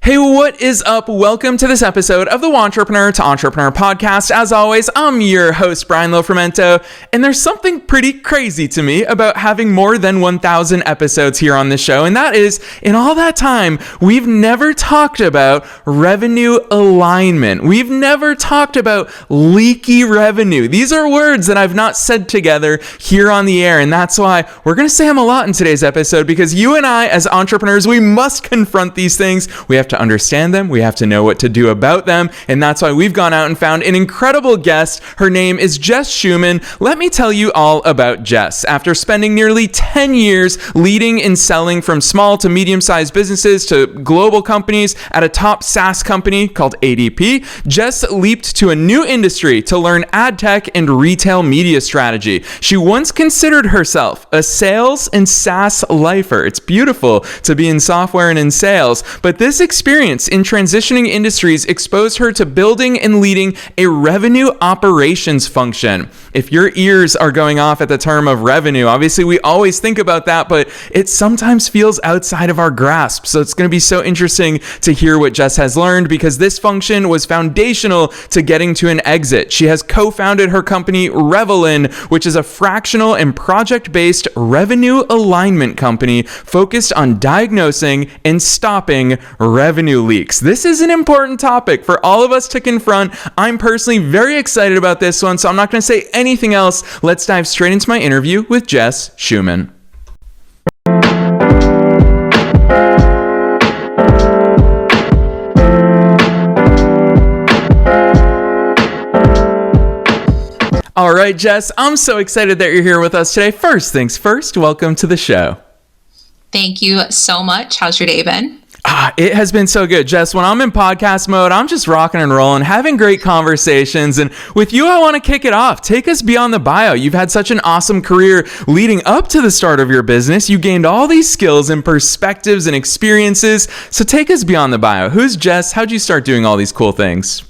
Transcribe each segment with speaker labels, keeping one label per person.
Speaker 1: Hey, what is up? Welcome to this episode of the Entrepreneur to Entrepreneur podcast. As always, I'm your host, Brian Lofrumento, and there's something pretty crazy to me about having more than 1,000 episodes here on the show, and that is, in all that time, we've never talked about revenue alignment. We've never talked about leaky revenue. These are words that I've not said together here on the air, and that's why we're going to say them a lot in today's episode, because you and I, as entrepreneurs, we must confront these things. We have to understand them. We have to know what to do about them. And that's why we've gone out and found an incredible guest. Her name is Jess Shuman. Let me tell you all about Jess. After spending nearly 10 years leading and selling from small to medium-sized businesses to global companies at a top SaaS company called ADP, Jess leaped to a new industry to learn ad tech and retail media strategy. She once considered herself a sales and SaaS lifer. It's beautiful to be in software and in sales, but this experience in transitioning industries exposed her to building and leading a revenue operations function. If your ears are going off at the term of revenue, obviously we always think about that, but it sometimes feels outside of our grasp. So it's going to be so interesting to hear what Jess has learned, because this function was foundational to getting to an exit. She has co-founded her company Revolutionize, which is a fractional and project-based revenue alignment company focused on diagnosing and stopping revenue leaks. This is an important topic for all of us to confront. I'm personally very excited about this one, so I'm not going to say anything else. Let's dive straight into my interview with Jess Shuman. All right, Jess, I'm so excited that you're here with us today. First things first, welcome to the show.
Speaker 2: Thank you so much. How's your day been?
Speaker 1: It has been so good, Jess. When I'm in podcast mode, I'm just rocking and rolling, having great conversations. And with you, I want to kick it off. Take us beyond the bio. You've had such an awesome career leading up to the start of your business. You gained all these skills and perspectives and experiences. So take us beyond the bio. Who's Jess? How'd you start doing all these cool things?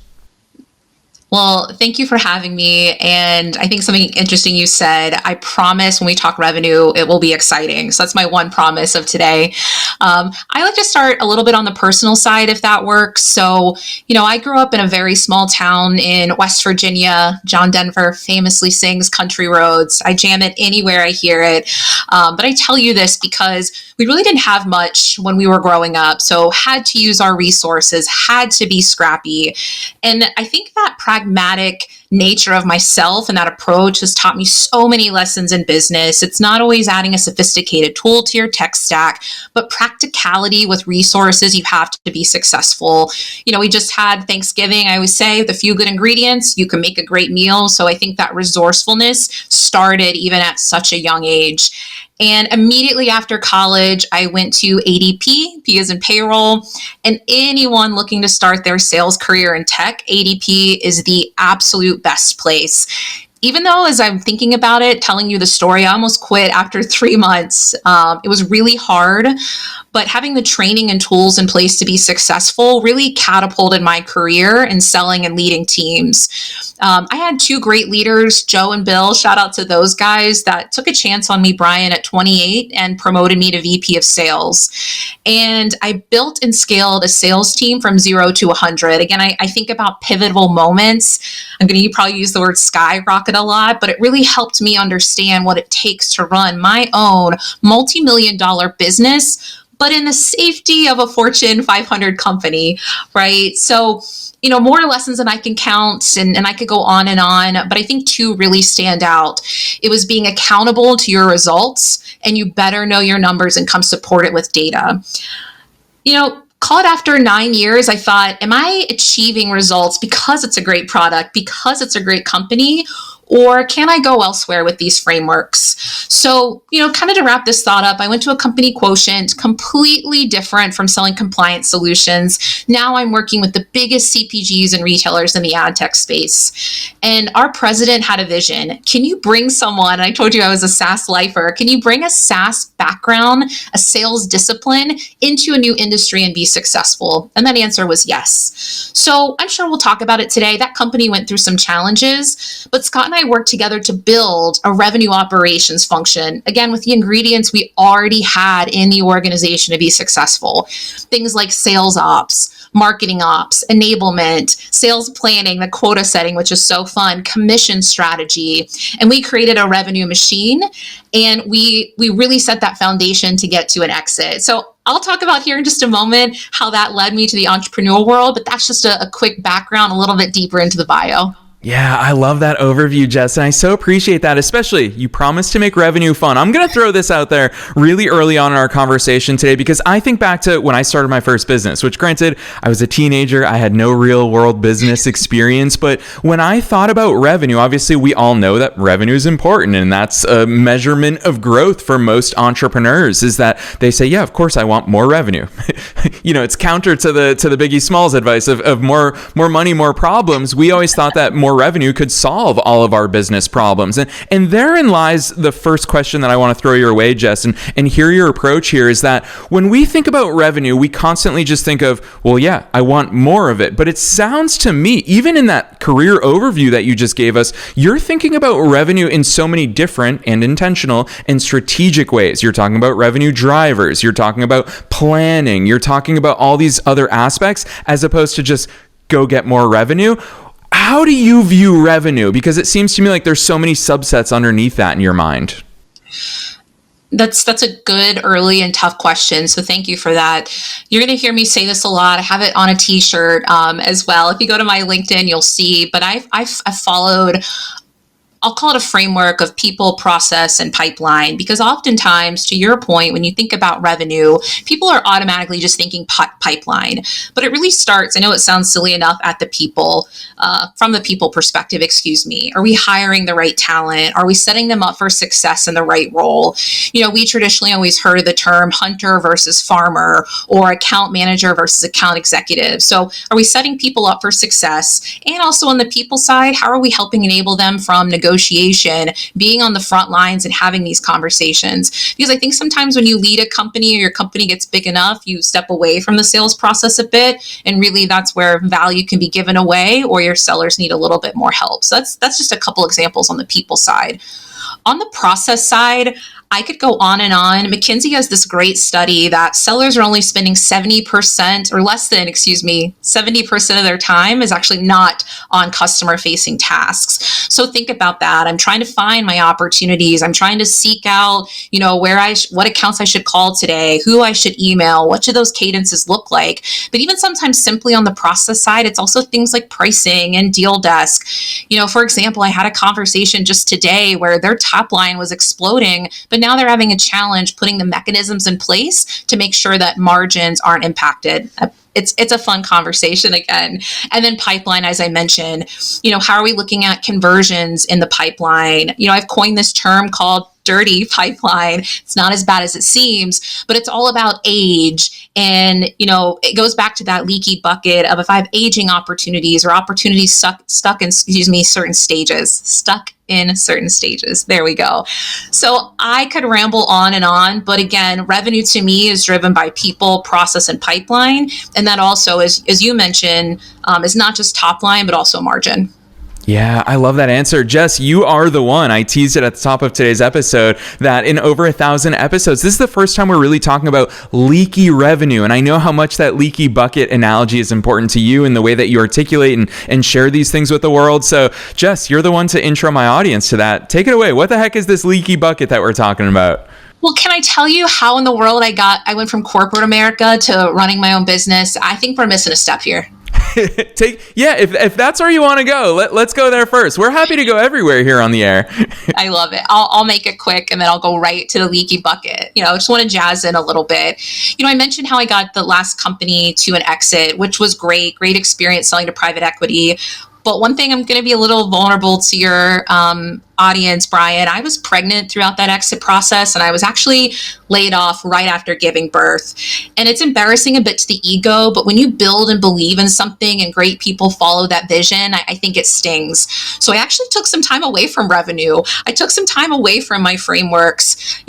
Speaker 2: Well, thank you for having me. And I think something interesting you said, I promise when we talk revenue, it will be exciting. So that's my one promise of today. I like to start a little bit on the personal side, if that works. So, I grew up in a very small town in West Virginia. John Denver famously sings Country Roads. I jam it anywhere I hear it. But I tell you this because we really didn't have much when we were growing up. So had to use our resources, had to be scrappy. And I think that pragmatic nature of myself and that approach has taught me so many lessons in business. It's not always adding a sophisticated tool to your tech stack, but practicality with resources you have to be successful. We just had Thanksgiving. I always say, with a few good ingredients, you can make a great meal. So I think that resourcefulness started even at such a young age. And immediately after college, I went to ADP, P as in payroll, and anyone looking to start their sales career in tech, ADP is the absolute best place. Even though, as I'm thinking about it, telling you the story, I almost quit after 3 months. It was really hard, but having the training and tools in place to be successful really catapulted my career in selling and leading teams. I had two great leaders, Joe and Bill, shout out to those guys, that took a chance on me, Brian, at 28 and promoted me to VP of sales. And I built and scaled a sales team from 0 to 100. Again, I think about pivotal moments. I'm going to probably use the word skyrocket a lot, but it really helped me understand what it takes to run my own multi-million-dollar business, but in the safety of a Fortune 500 company, right? So, more lessons than I can count, and I could go on, but I think two really stand out. It was being accountable to your results, and you better know your numbers and come support it with data. Call it after 9 years, I thought, am I achieving results because it's a great product, because it's a great company, or can I go elsewhere with these frameworks? So, kind of to wrap this thought up, I went to a company, Quotient, completely different from selling compliance solutions. Now I'm working with the biggest CPGs and retailers in the ad tech space. And our president had a vision. Can you bring someone, I told you I was a SaaS lifer, can you bring a SaaS background, a sales discipline into a new industry and be successful? And that answer was yes. So I'm sure we'll talk about it today. That company went through some challenges, but Scott and and I worked together to build a revenue operations function, again, with the ingredients we already had in the organization to be successful. Things like sales ops, marketing ops, enablement, sales planning, the quota setting, which is so fun, commission strategy. And we created a revenue machine, and we really set that foundation to get to an exit. So I'll talk about here in just a moment how that led me to the entrepreneurial world, but that's just a quick background, a little bit deeper into the bio.
Speaker 1: Yeah, I love that overview, Jess, and I so appreciate that, especially you promised to make revenue fun. I'm going to throw this out there really early on in our conversation today because I think back to when I started my first business, which granted, I was a teenager, I had no real world business experience, but when I thought about revenue, obviously we all know that revenue is important, and that's a measurement of growth for most entrepreneurs, is that they say, yeah, of course I want more revenue. It's counter to the Biggie Smalls advice of more money, more problems. We always thought that more revenue could solve all of our business problems. And therein lies the first question that I want to throw your way, Jess, and hear your approach here is that when we think about revenue, we constantly just think of, well, yeah, I want more of it. But it sounds to me, even in that career overview that you just gave us, you're thinking about revenue in so many different and intentional and strategic ways. You're talking about revenue drivers. You're talking about planning. You're talking about all these other aspects as opposed to just go get more revenue. How do you view revenue? Because it seems to me like there's so many subsets underneath that in your mind.
Speaker 2: That's a good, early, and tough question. So thank you for that. You're going to hear me say this a lot. I have it on a t-shirt as well. If you go to my LinkedIn, you'll see. But I've followed, I'll call it a framework of people, process, and pipeline, because oftentimes, to your point, when you think about revenue, people are automatically just thinking pipeline, but it really starts, I know it sounds silly enough, at the people, from the people perspective, excuse me. Are we hiring the right talent? Are we setting them up for success in the right role? We traditionally always heard of the term hunter versus farmer, or account manager versus account executive. So are we setting people up for success? And also on the people side, how are we helping enable them from negotiation, being on the front lines and having these conversations? Because I think sometimes when you lead a company or your company gets big enough, you step away from the sales process a bit. And really that's where value can be given away, or your sellers need a little bit more help. So that's just a couple examples on the people side. On the process side, I could go on and on. McKinsey has this great study that sellers are only spending 70% or less than, 70% of their time is actually not on customer facing tasks. So think about that. I'm trying to find my opportunities. I'm trying to seek out, what accounts I should call today, who I should email, what should those cadences look like? But even sometimes simply on the process side, it's also things like pricing and deal desk. For example, I had a conversation just today where their top line was exploding, but now they're having a challenge putting the mechanisms in place to make sure that margins aren't impacted. It's a fun conversation again. And then pipeline, as I mentioned, how are we looking at conversions in the pipeline? I've coined this term called dirty pipeline. It's not as bad as it seems, but it's all about age. And, it goes back to that leaky bucket of if I have aging opportunities or opportunities stuck in certain stages. There we go. So I could ramble on, but again, revenue to me is driven by people, process, and pipeline. And that also, as you mentioned, is not just top line, but also margin.
Speaker 1: Yeah, I love that answer. Jess, you are the one. I teased it at the top of today's episode that in over 1,000 episodes, this is the first time we're really talking about leaky revenue. And I know how much that leaky bucket analogy is important to you in the way that you articulate and share these things with the world. So Jess, you're the one to intro my audience to that. Take it away. What the heck is this leaky bucket that we're talking about?
Speaker 2: Well, can I tell you how in the world I went from corporate America to running my own business? I think we're missing a step here.
Speaker 1: If that's where you want to go, let's go there first. We're happy to go everywhere here on the air.
Speaker 2: I love it. I'll make it quick and then I'll go right to the leaky bucket. I just want to jazz in a little bit. I mentioned how I got the last company to an exit, which was great experience selling to private equity. But one thing, I'm going to be a little vulnerable to your audience, Brian. I was pregnant throughout that exit process, and I was actually laid off right after giving birth. And it's embarrassing a bit to the ego, but when you build and believe in something and great people follow that vision, I think it stings. So I actually took some time away from revenue. I took some time away from my frameworks.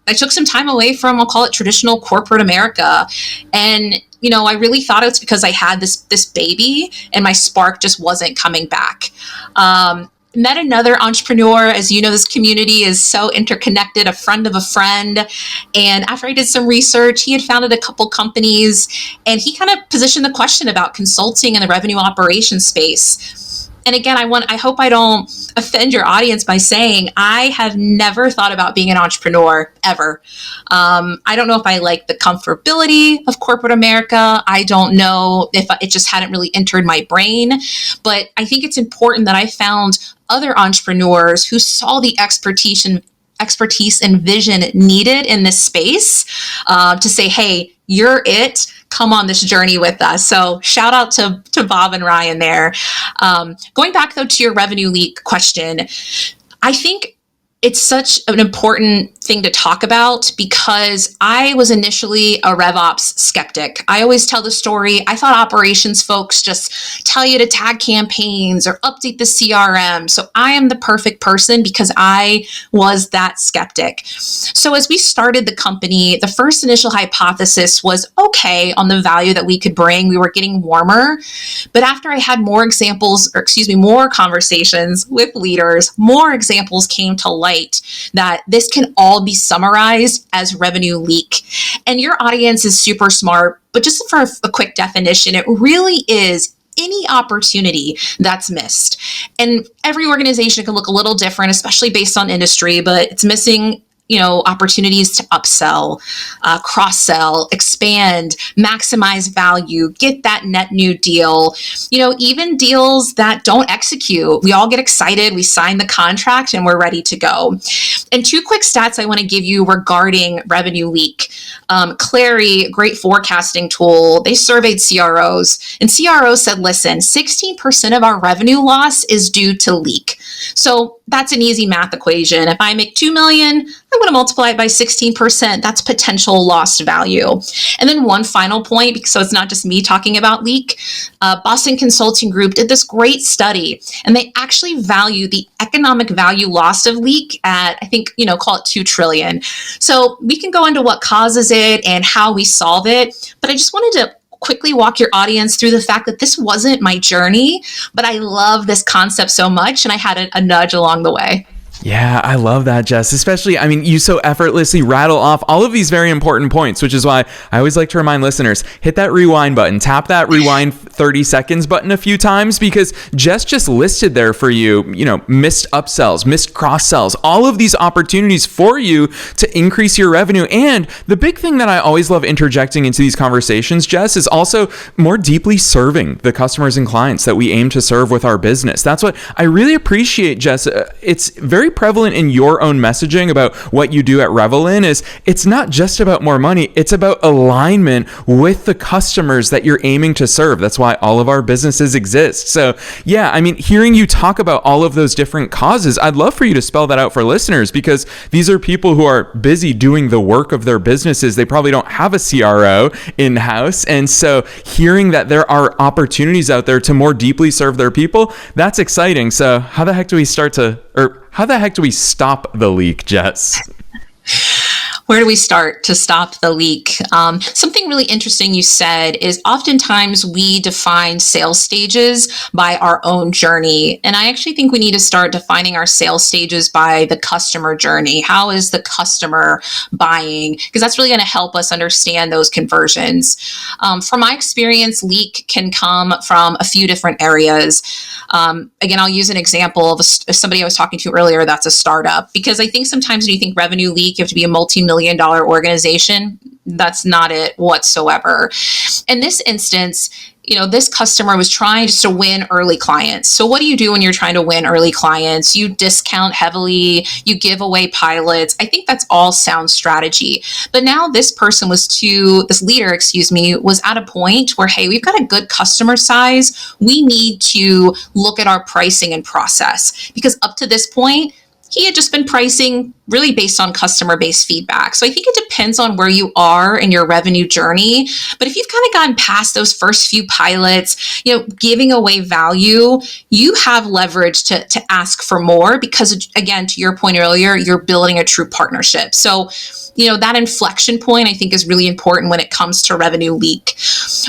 Speaker 2: I took some time away from, I'll call it traditional corporate America. And I really thought it was because I had this baby and my spark just wasn't coming back. met another entrepreneur. As you know, this community is so interconnected, a friend of a friend. And after I did some research, he had founded a couple companies, and he kind of positioned the question about consulting in the revenue operations space. And again, I hope I don't offend your audience by saying I have never thought about being an entrepreneur ever. I don't know if I like the comfortability of corporate America. I don't know if it just hadn't really entered my brain, but I think it's important that I found other entrepreneurs who saw the expertise and vision needed in this space to say, hey, you're it. Come on this journey with us. So shout out to Bob and Ryan there. Going back though to your revenue leak question, I think it's such an important thing to talk about because I was initially a RevOps skeptic. I always tell the story. I thought operations folks just tell you to tag campaigns or update the CRM. So I am the perfect person because I was that skeptic. So as we started the company, the first initial hypothesis was okay on the value that we could bring. We were getting warmer. But after I had more conversations with leaders, more examples came to light that this can all be summarized as revenue leak. And your audience is super smart, but just for a quick definition, it really is any opportunity that's missed. And every organization can look a little different, especially based on industry, but it's missing opportunities to upsell, cross-sell, expand, maximize value, get that net new deal, even deals that don't execute. We all get excited. We sign the contract and we're ready to go. And 2 quick stats I want to give you regarding revenue leak. Claroti, great forecasting tool, they surveyed CROs, and CROs said, listen, 16% of our revenue loss is due to leak. So that's an easy math equation. If I make 2 million, I'm going to multiply it by 16%. That's potential lost value. And then one final point, so it's not just me talking about leak. Boston Consulting Group did this great study, and they actually value the economic value lost of leak at, I think, call it 2 trillion. So we can go into what causes it and how we solve it, but I just wanted to quickly walk your audience through the fact that this wasn't my journey, but I love this concept so much, and I had a nudge along the way.
Speaker 1: Yeah, I love that, Jess. Especially, you so effortlessly rattle off all of these very important points, which is why I always like to remind listeners, hit that rewind button, tap that rewind 30 seconds button a few times, because Jess just listed there for you, missed upsells, missed cross sells, all of these opportunities for you to increase your revenue. And the big thing that I always love interjecting into these conversations, Jess, is also more deeply serving the customers and clients that we aim to serve with our business. That's what I really appreciate, Jess. It's very prevalent in your own messaging about what you do at Revelin is it's not just about more money, it's about alignment with the customers that you're aiming to serve. That's why all of our businesses exist. So yeah, hearing you talk about all of those different causes, I'd love for you to spell that out for listeners, because these are people who are busy doing the work of their businesses. They probably don't have a CRO in-house. And so hearing that there are opportunities out there to more deeply serve their people, that's exciting. So how the heck do we stop the leak, Jess?
Speaker 2: Where do we start to stop the leak? Something really interesting you said is oftentimes we define sales stages by our own journey. And I actually think we need to start defining our sales stages by the customer journey. How is the customer buying? Because that's really going to help us understand those conversions. From my experience, leak can come from a few different areas. Again, I'll use an example of somebody I was talking to earlier that's a startup, because I think sometimes when you think revenue leak, you have to be a multi-million dollar organization. That's not it whatsoever. In this instance, this customer was trying just to win early clients. So what do you do when you're trying to win early clients? You discount heavily, you give away pilots. I think that's all sound strategy. But now this leader was at a point where, hey, we've got a good customer size. We need to look at our pricing and process, because up to this point, he had just been pricing really based on customer-based feedback. So I think it depends on where you are in your revenue journey. But if you've kind of gotten past those first few pilots, giving away value, you have leverage to ask for more, because again, to your point earlier, you're building a true partnership. So that inflection point, I think, is really important when it comes to revenue leak.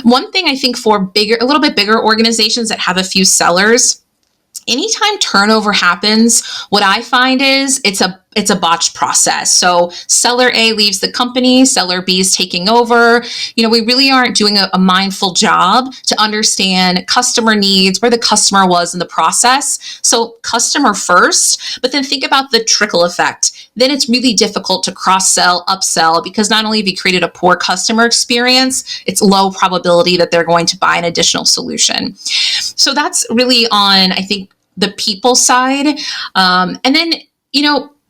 Speaker 2: One thing I think for a little bit bigger organizations that have a few sellers, anytime turnover happens, what I find is it's a botched process. So seller A leaves the company, seller B is taking over. We really aren't doing a mindful job to understand customer needs, where the customer was in the process. So customer first, but then think about the trickle effect. Then it's really difficult to cross-sell, upsell, because not only have you created a poor customer experience, it's low probability that they're going to buy an additional solution. So that's really on, I think, the people side. And then,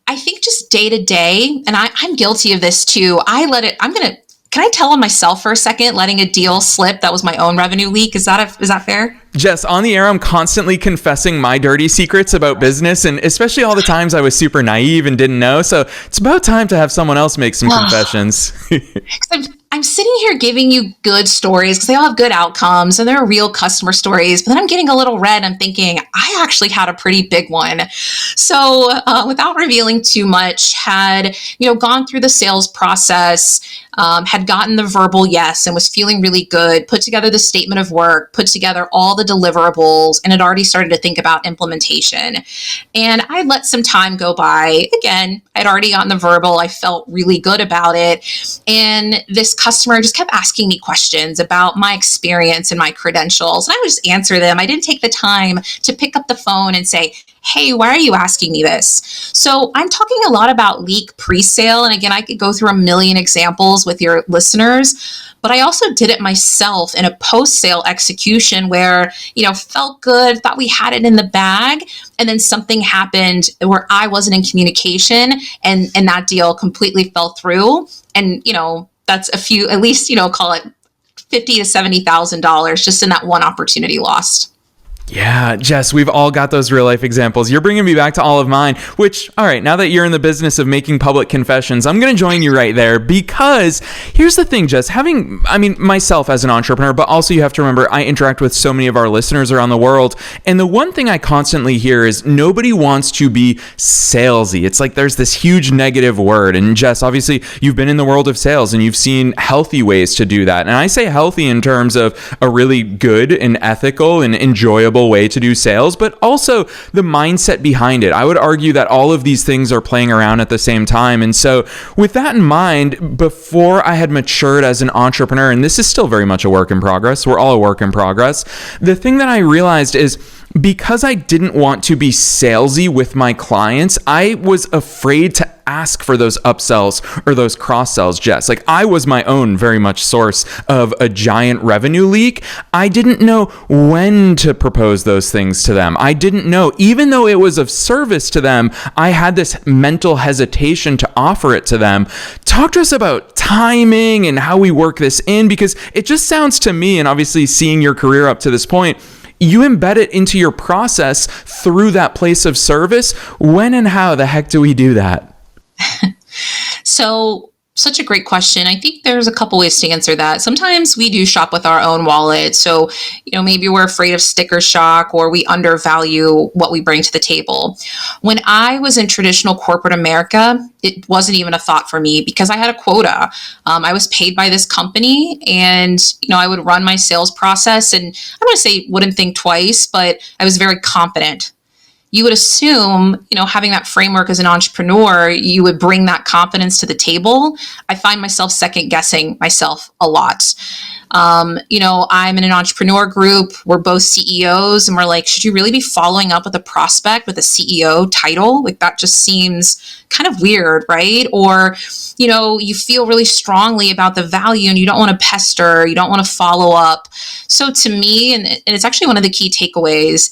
Speaker 2: I think just day to day, and I'm guilty of this too. Can I tell on myself for a second, letting a deal slip that was my own revenue leak? Is that fair?
Speaker 1: Jess, on the air, I'm constantly confessing my dirty secrets about business, and especially all the times I was super naive and didn't know. So it's about time to have someone else make some confessions.
Speaker 2: I'm sitting here giving you good stories because they all have good outcomes and they're real customer stories. But then I'm getting a little red. I'm thinking, I actually had a pretty big one. So without revealing too much, had gone through the sales process, had gotten the verbal yes and was feeling really good, put together the statement of work, put together all the deliverables, and had already started to think about implementation. And I let some time go by. Again, I'd already gotten the verbal. I felt really good about it. And this customer just kept asking me questions about my experience and my credentials. And I would just answer them. I didn't take the time to pick up the phone and say, hey, why are you asking me this? So I'm talking a lot about leak pre-sale. And again, I could go through a million examples with your listeners, but I also did it myself in a post-sale execution where, felt good, thought we had it in the bag. And then something happened where I wasn't in communication and that deal completely fell through. And, that's at least, call it $50,000 to $70,000 just in that one opportunity lost.
Speaker 1: Yeah, Jess, we've all got those real life examples. You're bringing me back to all of mine, which, all right, now that you're in the business of making public confessions, I'm going to join you right there, because here's the thing, Jess, myself as an entrepreneur, but also you have to remember, I interact with so many of our listeners around the world. And the one thing I constantly hear is nobody wants to be salesy. It's like there's this huge negative word. And Jess, obviously you've been in the world of sales and you've seen healthy ways to do that. And I say healthy in terms of a really good and ethical and enjoyable way to do sales, but also the mindset behind it. I would argue that all of these things are playing around at the same time. And so with that in mind, before I had matured as an entrepreneur, and this is still very much a work in progress, we're all a work in progress, the thing that I realized is because I didn't want to be salesy with my clients, I was afraid to ask for those upsells or those cross sells, Jess. Like I was my own very much source of a giant revenue leak. I didn't know when to propose those things to them. I didn't know, even though it was of service to them, I had this mental hesitation to offer it to them. Talk to us about timing and how we work this in, because it just sounds to me, and obviously seeing your career up to this point, you embed it into your process through that place of service. When and how the heck do we do that?
Speaker 2: So, such a great question. I think there's a couple ways to answer that. Sometimes we do shop with our own wallet. So, maybe we're afraid of sticker shock or we undervalue what we bring to the table. When I was in traditional corporate America, it wasn't even a thought for me because I had a quota. I was paid by this company and, I would run my sales process, and I want to say wouldn't think twice, but I was very confident. You would assume, having that framework as an entrepreneur, you would bring that confidence to the table. I find myself second guessing myself a lot. I'm in an entrepreneur group. We're both CEOs and we're like, should you really be following up with a prospect with a CEO title? Like that just seems kind of weird, right? Or, you feel really strongly about the value and you don't want to pester, you don't want to follow up. So to me, and it's actually one of the key takeaways,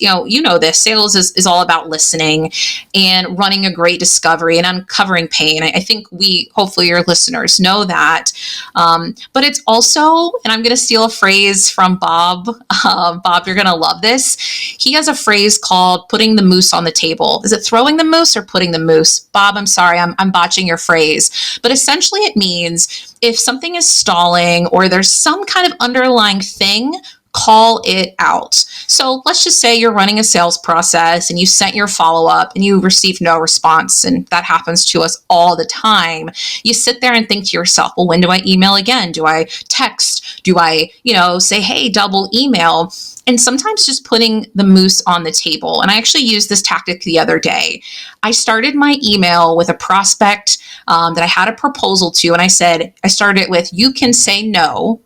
Speaker 2: this, sales is all about listening and running a great discovery and uncovering pain. I think hopefully your listeners know that. But it's also, and I'm going to steal a phrase from Bob. Bob, you're going to love this. He has a phrase called putting the moose on the table. Is it throwing the moose or putting the moose? Bob, I'm sorry, I'm botching your phrase. But essentially it means if something is stalling or there's some kind of underlying thing, call it out. So let's just say you're running a sales process and you sent your follow-up and you received no response. And that happens to us all the time. You sit there and think to yourself, well, when do I email again? Do I text? Do I, say, hey, double email? And sometimes just putting the moose on the table. And I actually used this tactic the other day. I started my email with a prospect that I had a proposal to. And I started it with, you can say no.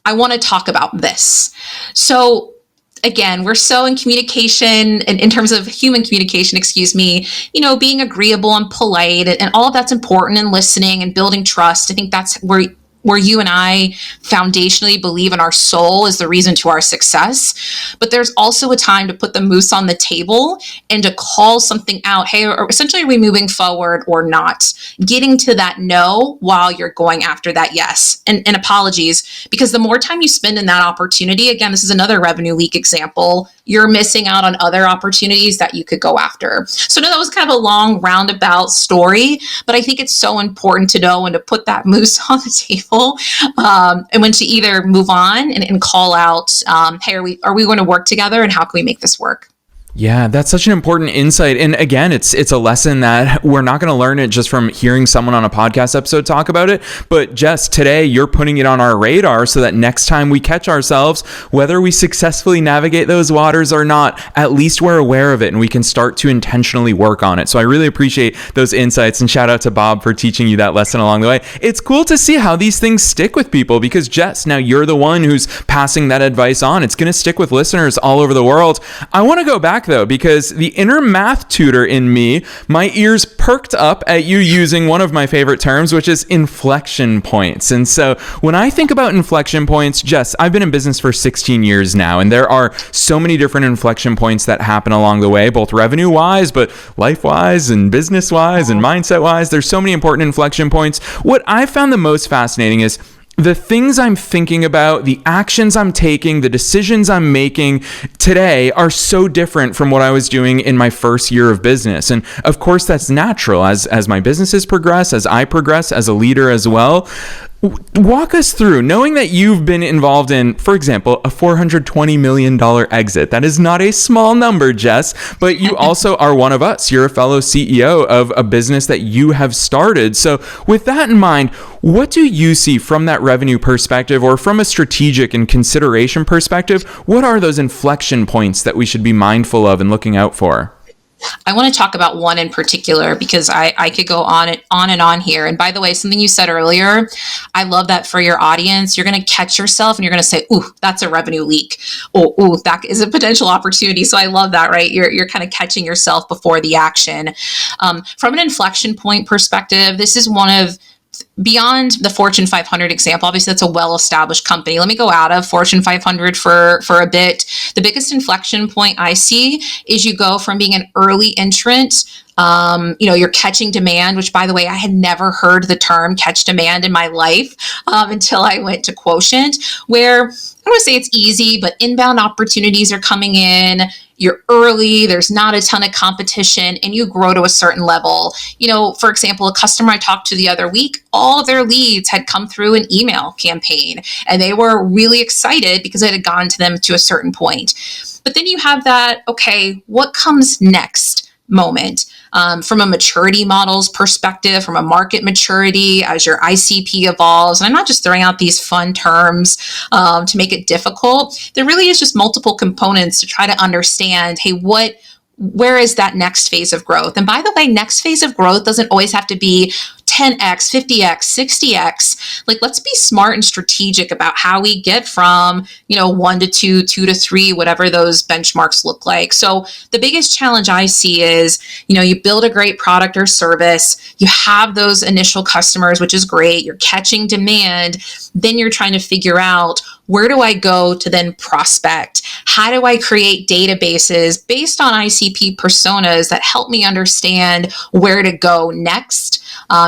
Speaker 2: I want to talk about this. So again, we're so in communication, and in terms of human communication, being agreeable and polite, and all of that's important, and listening and building trust. I think that's where you and I foundationally believe in our soul is the reason to our success. But there's also a time to put the moose on the table and to call something out. Hey, or essentially, are we moving forward or not? Getting to that no while you're going after that yes. And apologies, because the more time you spend in that opportunity, again, this is another revenue leak example, you're missing out on other opportunities that you could go after. So no, that was kind of a long roundabout story, but I think it's so important to know when to put that moose on the table. And when to either move on and call out, hey, are we going to work together, and how can we make this work?
Speaker 1: Yeah, that's such an important insight. And again, it's a lesson that we're not going to learn it just from hearing someone on a podcast episode talk about it. But Jess, today you're putting it on our radar so that next time we catch ourselves, whether we successfully navigate those waters or not, at least we're aware of it and we can start to intentionally work on it. So I really appreciate those insights, and shout out to Bob for teaching you that lesson along the way. It's cool to see how these things stick with people, because Jess, now you're the one who's passing that advice on. It's going to stick with listeners all over the world. I want to go back though, because the inner math tutor in me, my ears perked up at you using one of my favorite terms, which is inflection points. And so when I think about inflection points, Jess, I've been in business for 16 years now, and there are so many different inflection points that happen along the way, both revenue wise, but life wise and business wise and mindset wise. There's so many important inflection points. What I found the most fascinating is the things I'm thinking about, the actions I'm taking, the decisions I'm making today are so different from what I was doing in my first year of business. And of course, that's natural as my businesses progress, as I progress as a leader as well. Walk us through, knowing that you've been involved in, for example, a $420 million exit. That is not a small number, Jess, but you also are one of us. You're a fellow CEO of a business that you have started. So with that in mind, what do you see from that revenue perspective, or from a strategic and consideration perspective? What are those inflection points that we should be mindful of and looking out for?
Speaker 2: I want to talk about one in particular, because I could go on and on here. And by the way, something you said earlier, I love that for your audience. You're going to catch yourself and you're going to say, ooh, that's a revenue leak. Oh, ooh, that is a potential opportunity. So I love that, right? You're kind of catching yourself before the action. From an inflection point perspective, this is one of, beyond the Fortune 500 example, obviously that's a well-established company. Let me go out of Fortune 500 for a bit. The biggest inflection point I see is you go from being an early entrant, you're catching demand, which, by the way, I had never heard the term catch demand in my life until I went to Quotient, where I don't want to say it's easy, but inbound opportunities are coming in. You're early, there's not a ton of competition, and you grow to a certain level. For example, a customer I talked to the other week, all of their leads had come through an email campaign, and they were really excited because it had gone to them to a certain point. But then you have that, okay, what comes next moment? From a maturity models perspective, from a market maturity, as your ICP evolves, and I'm not just throwing out these fun terms to make it difficult. There really is just multiple components to try to understand, hey, where is that next phase of growth? And by the way, next phase of growth doesn't always have to be 10x, 50x, 60x. Like, let's be smart and strategic about how we get from, 1 to 2, 2 to 3, whatever those benchmarks look like. So the biggest challenge I see is, you build a great product or service, you have those initial customers, which is great. You're catching demand. Then you're trying to figure out, where do I go to then prospect? How do I create databases based on ICP personas that help me understand where to go next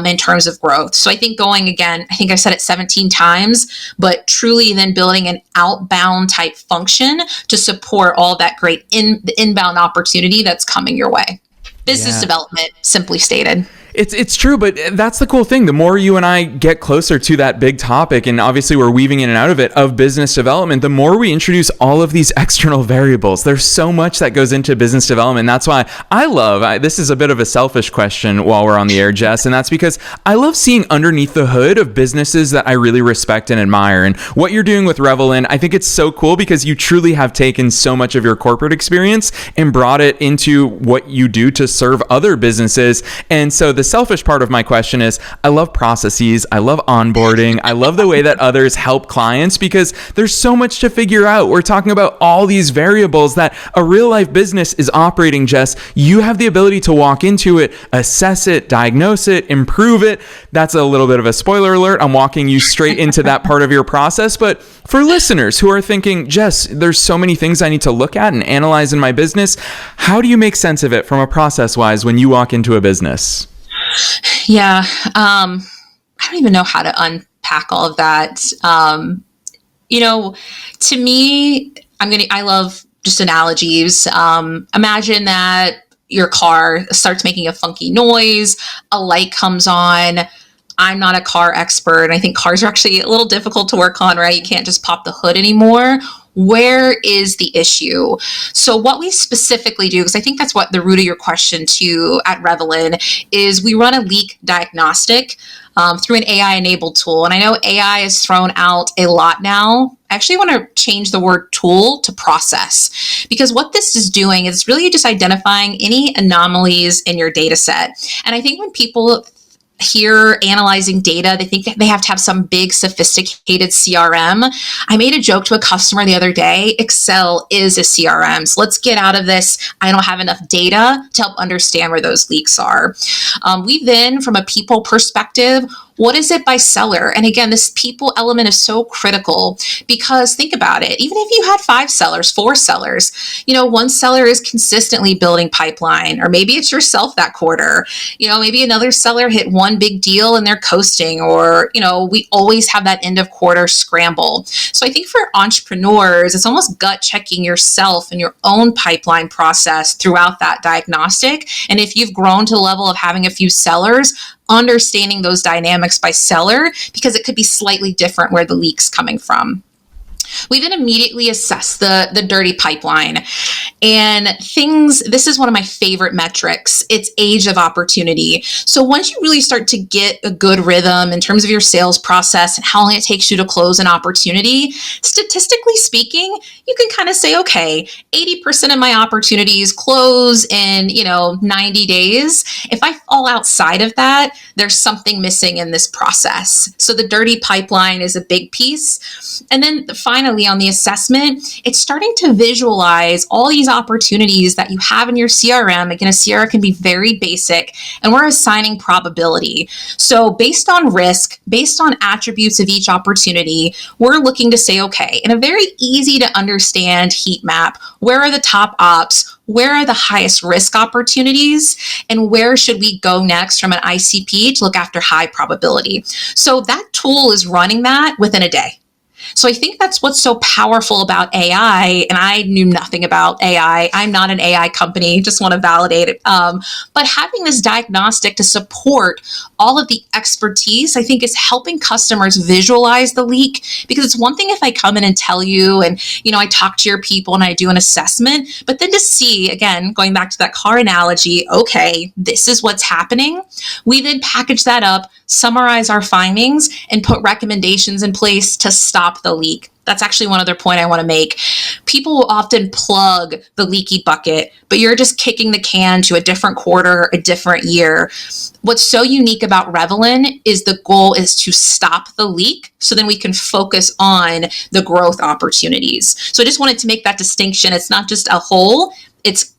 Speaker 2: in terms of growth? So I think going again, I think I said it 17 times, but truly then building an outbound type function to support all that great inbound opportunity that's coming your way. Business development, simply stated.
Speaker 1: It's true, but that's the cool thing. The more you and I get closer to that big topic, and obviously we're weaving in and out of it, of business development, the more we introduce all of these external variables. There's so much that goes into business development. That's why this is a bit of a selfish question while we're on the air, Jess, and that's because I love seeing underneath the hood of businesses that I really respect and admire. And what you're doing with Revelin, I think it's so cool because you truly have taken so much of your corporate experience and brought it into what you do to serve other businesses. And so the selfish part of my question is, I love processes, I love onboarding, I love the way that others help clients because there's so much to figure out. We're talking about all these variables that a real life business is operating, Jess. You have the ability to walk into it, assess it, diagnose it, improve it. That's a little bit of a spoiler alert. I'm walking you straight into that part of your process. But for listeners who are thinking, Jess, there's so many things I need to look at and analyze in my business, how do you make sense of it from a process wise when you walk into a business?
Speaker 2: Yeah. I don't even know how to unpack all of that. To me, I love just analogies. Imagine that your car starts making a funky noise, a light comes on. I'm not a car expert, and I think cars are actually a little difficult to work on, right? You can't just pop the hood anymore. Where is the issue? So what we specifically do, because I think that's what the root of your question too at Revelin, is we run a leak diagnostic through an AI-enabled tool. And I know AI is thrown out a lot now. I actually want to change the word tool to process, because what this is doing is really just identifying any anomalies in your data set. And I think when people hear analyzing data, they think that they have to have some big sophisticated CRM. I made a joke to a customer the other day, Excel is a CRM. So let's get out of this, I don't have enough data to help understand where those leaks are. We then, from a people perspective, what is it by seller? And again, this people element is so critical because think about it. Even if you had 5 sellers, 4 sellers, one seller is consistently building pipeline, or maybe it's yourself that quarter. Maybe another seller hit one big deal and they're coasting, or, we always have that end of quarter scramble. So I think for entrepreneurs, it's almost gut checking yourself and your own pipeline process throughout that diagnostic. And if you've grown to the level of having a few sellers, understanding those dynamics by seller, because it could be slightly different where the leak's coming from. We then immediately assess the dirty pipeline and this is one of my favorite metrics. It's age of opportunity. So once you really start to get a good rhythm in terms of your sales process and how long it takes you to close an opportunity, statistically speaking, you can kind of say, okay, 80% of my opportunities close in, 90 days. If I fall outside of that, there's something missing in this process. So the dirty pipeline is a big piece. And then finally, on the assessment, it's starting to visualize all these opportunities that you have in your CRM. Again, a CRM can be very basic, and we're assigning probability. So based on risk, based on attributes of each opportunity, we're looking to say, okay, in a very easy to understand heat map, where are the top ops? Where are the highest risk opportunities? And where should we go next from an ICP to look after high probability? So that tool is running that within a day. So I think that's what's so powerful about AI. And I knew nothing about AI. I'm not an AI company, just want to validate it. But having this diagnostic to support all of the expertise, I think is helping customers visualize the leak. Because it's one thing if I come in and tell you, and, I talk to your people and I do an assessment, but then to see, again, going back to that car analogy, okay, this is what's happening. We then package that up, summarize our findings, and put recommendations in place to stop the leak. That's actually one other point I want to make. People will often plug the leaky bucket, but you're just kicking the can to a different quarter, a different year. What's so unique about Revelin is the goal is to stop the leak so then we can focus on the growth opportunities. So I just wanted to make that distinction. It's not just a hole, it's,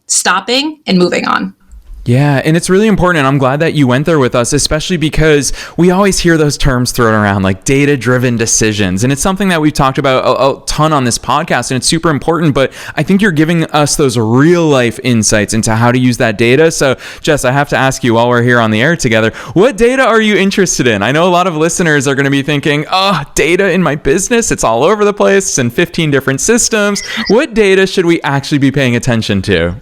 Speaker 2: stopping and moving on.
Speaker 1: Yeah, and it's really important, and I'm glad that you went there with us, especially because we always hear those terms thrown around, like data-driven decisions, and it's something that we've talked about a ton on this podcast, and it's super important, but I think you're giving us those real-life insights into how to use that data. So, Jess, I have to ask you while we're here on the air together, what data are you interested in? I know a lot of listeners are going to be thinking, data in my business, it's all over the place, it's in 15 different systems. What data should we actually be paying attention to?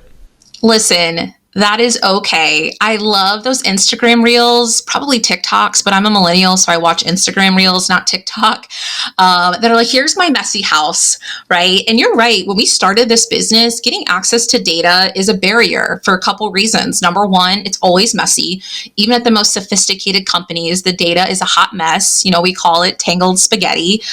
Speaker 2: Listen, That is okay. I love those Instagram reels, probably TikToks, but I'm a millennial, so I watch Instagram reels, not TikTok, that are like, here's my messy house, right? And you're right. When we started this business, getting access to data is a barrier for a couple reasons. Number one, it's always messy. Even at the most sophisticated companies, the data is a hot mess. We call it tangled spaghetti.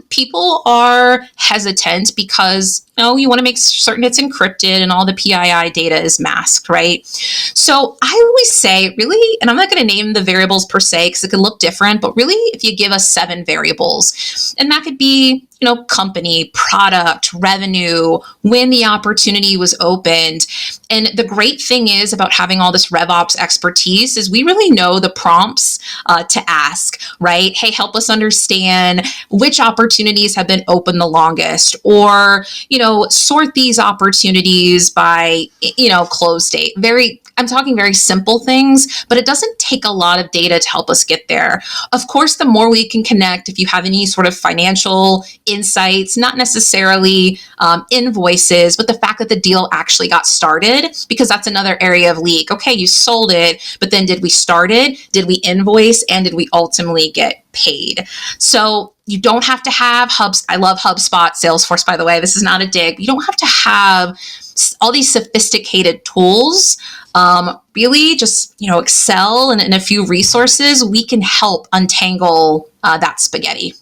Speaker 2: People are hesitant because you want to make certain it's encrypted and all the PII data is masked, right? So I always say, really, and I'm not going to name the variables per se because it could look different, but really, if you give us 7 variables, and that could be, company, product, revenue, when the opportunity was opened. And the great thing is about having all this RevOps expertise is we really know the prompts to ask, right? Hey, help us understand which opportunities have been open the longest, or, sort these opportunities by, close date. I'm talking very simple things, but it doesn't take a lot of data to help us get there. Of course, the more we can connect, if you have any sort of financial insights, not necessarily invoices, but the fact that the deal actually got started, because that's another area of leak. Okay, you sold it, but then did we start it? Did we invoice? And did we ultimately get paid? So you don't have to have hubs. I love HubSpot, Salesforce, by the way. This is not a dig. You don't have to have all these sophisticated tools. Really just, Excel and a few resources, we can help untangle that spaghetti.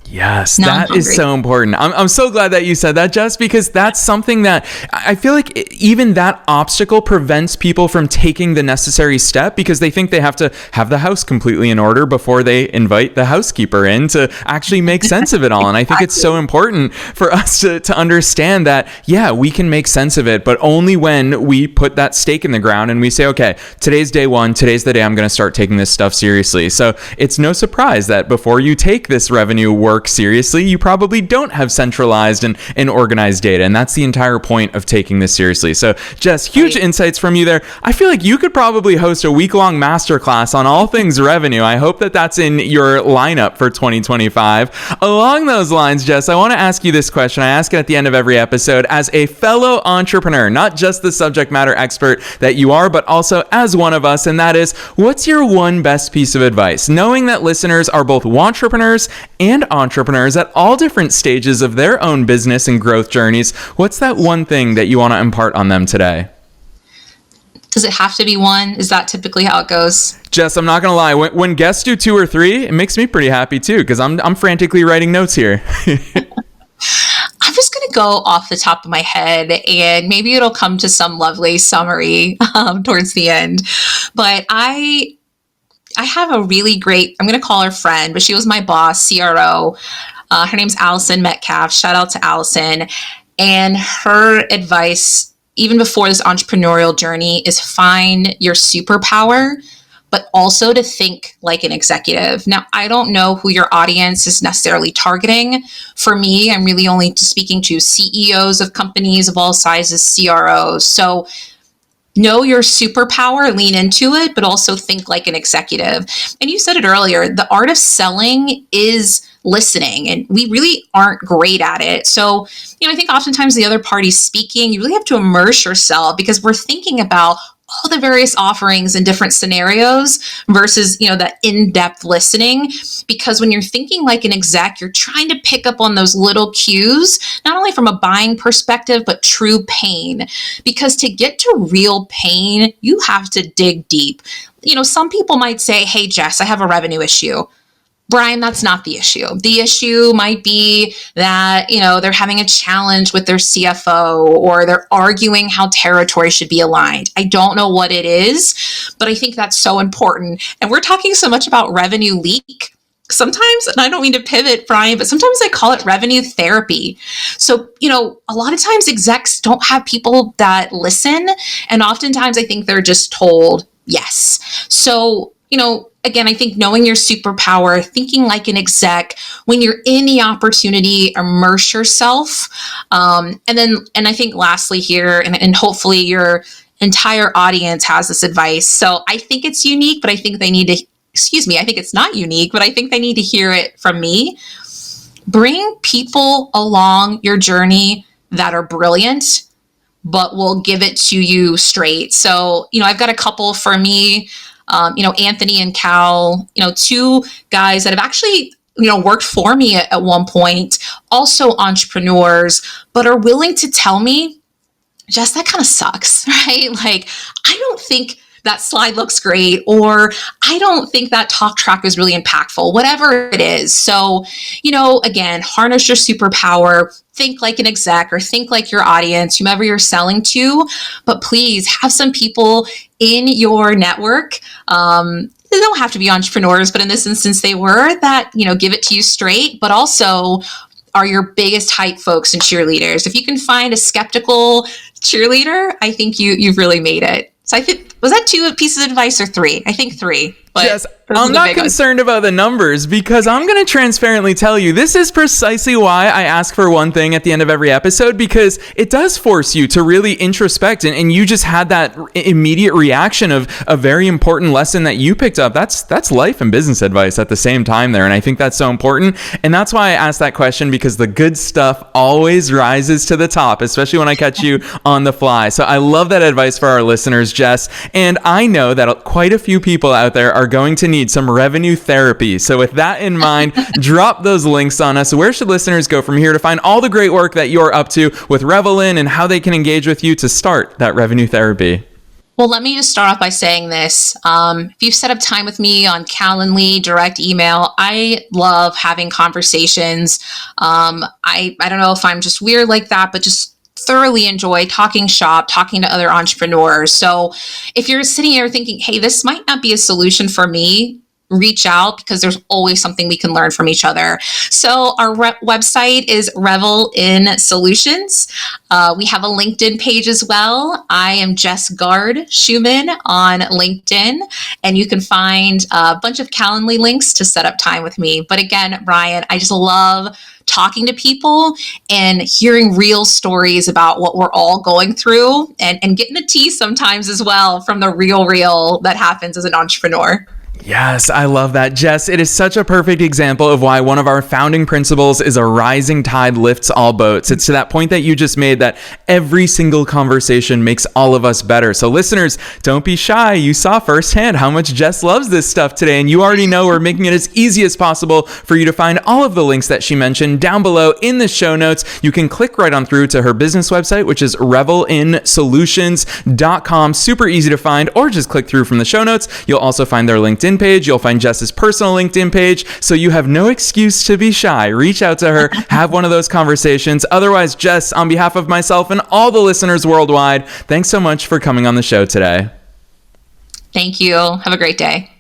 Speaker 1: Yes, that is so important. I'm so glad that you said that, Jess, because that's something that I feel like even that obstacle prevents people from taking the necessary step because they think they have to have the house completely in order before they invite the housekeeper in to actually make sense of it all. And I think it's so important for us to understand that, yeah, we can make sense of it, but only when we put that stake in the ground and we say, okay, today's day one, today's the day I'm going to start taking this stuff seriously. So it's no surprise that before you take this revenue work seriously, you probably don't have centralized and organized data. And that's the entire point of taking this seriously. So Jess, huge insights from you there. I feel like you could probably host a week-long masterclass on all things revenue. I hope that that's in your lineup for 2025. Along those lines, Jess, I want to ask you this question. I ask it at the end of every episode as a fellow entrepreneur, not just the subject matter expert that you are, but also as one of us. And that is, what's your one best piece of advice? Knowing that listeners are both entrepreneurs and entrepreneurs at all different stages of their own business and growth journeys, what's that one thing that you want to impart on them today?
Speaker 2: Does it have to be one? Is that typically how it goes?
Speaker 1: Jess, I'm not going to lie. When guests do 2 or 3, it makes me pretty happy too, because I'm frantically writing notes here.
Speaker 2: I'm just going to go off the top of my head and maybe it'll come to some lovely summary towards the end. But I have a really great, I'm going to call her friend, but she was my boss, CRO. Her name's Allison Metcalf. Shout out to Allison. And her advice, even before this entrepreneurial journey, is find your superpower, but also to think like an executive. Now, I don't know who your audience is necessarily targeting. For me, I'm really only speaking to CEOs of companies of all sizes, CROs. So know your superpower, lean into it, but also think like an executive. And you said it earlier, the art of selling is listening, and we really aren't great at it. So, I think oftentimes the other party's speaking, you really have to immerse yourself because we're thinking about all the various offerings in different scenarios versus, that in-depth listening. Because when you're thinking like an exec, you're trying to pick up on those little cues, not only from a buying perspective, but true pain. Because to get to real pain, you have to dig deep. Some people might say, hey, Jess, I have a revenue issue. Brian, that's not the issue. The issue might be that, they're having a challenge with their CFO or they're arguing how territory should be aligned. I don't know what it is, but I think that's so important. And we're talking so much about revenue leak. Sometimes, and I don't mean to pivot, Brian, but sometimes I call it revenue therapy. So, a lot of times execs don't have people that listen. And oftentimes I think they're just told yes. So, again, I think knowing your superpower, thinking like an exec, when you're in the opportunity, immerse yourself. And I think lastly here, and hopefully your entire audience has this advice. So I think it's unique, but I think they need to, I think it's not unique, but I think they need to hear it from me. Bring people along your journey that are brilliant, but will give it to you straight. So, I've got a couple for me, Anthony and Cal, two guys that have actually worked for me at one point, also entrepreneurs, but are willing to tell me, Jess, that kind of sucks, right? Like, I don't think that slide looks great, or I don't think that talk track is really impactful, whatever it is. So, again, harness your superpower, think like an exec or think like your audience, whomever you're selling to, but please have some people in your network, they don't have to be entrepreneurs, but in this instance, they were, that, give it to you straight, but also are your biggest hype folks and cheerleaders. If you can find a skeptical cheerleader, I think you've really made it. So I think, was that 2 pieces of advice or 3? I think 3.
Speaker 1: Yes, I'm not concerned about the numbers, because I'm going to transparently tell you, this is precisely why I ask for one thing at the end of every episode, because it does force you to really introspect, and you just had that immediate reaction of a very important lesson that you picked up. That's life and business advice at the same time there, and I think that's so important, and that's why I asked that question, because the good stuff always rises to the top, especially when I catch you on the fly. So I love that advice for our listeners, Jess, and I know that quite a few people out there are going to need some revenue therapy. So with that in mind, drop those links on us. Where should listeners go from here to find all the great work that you're up to with Revelin, and how they can engage with you to start that revenue therapy?
Speaker 2: Well, let me just start off by saying this. If you've set up time with me on Calendly, direct email, I love having conversations. I don't know if I'm just weird like that, but just thoroughly enjoy talking shop, talking to other entrepreneurs. So if you're sitting here thinking, hey, this might not be a solution for me, reach out, because there's always something we can learn from each other. So our website is Revel in Solutions. We have a LinkedIn page as well. I am Jess Shuman on LinkedIn, and you can find a bunch of Calendly links to set up time with me. But again, Brian, I just love talking to people and hearing real stories about what we're all going through, and getting the tea sometimes as well from the real that happens as an entrepreneur.
Speaker 1: Yes, I love that. Jess, it is such a perfect example of why one of our founding principles is a rising tide lifts all boats. It's to that point that you just made, that every single conversation makes all of us better. So listeners, don't be shy. You saw firsthand how much Jess loves this stuff today, and you already know we're making it as easy as possible for you to find all of the links that she mentioned down below in the show notes. You can click right on through to her business website, which is revelinsolutions.com. Super easy to find, or just click through from the show notes. You'll also find their LinkedIn page. You'll find Jess's personal LinkedIn page, so you have no excuse to be shy. Reach out to her, have one of those conversations. Otherwise, Jess, on behalf of myself and all the listeners worldwide, thanks so much for coming on the show today.
Speaker 2: Thank you. Have a great day.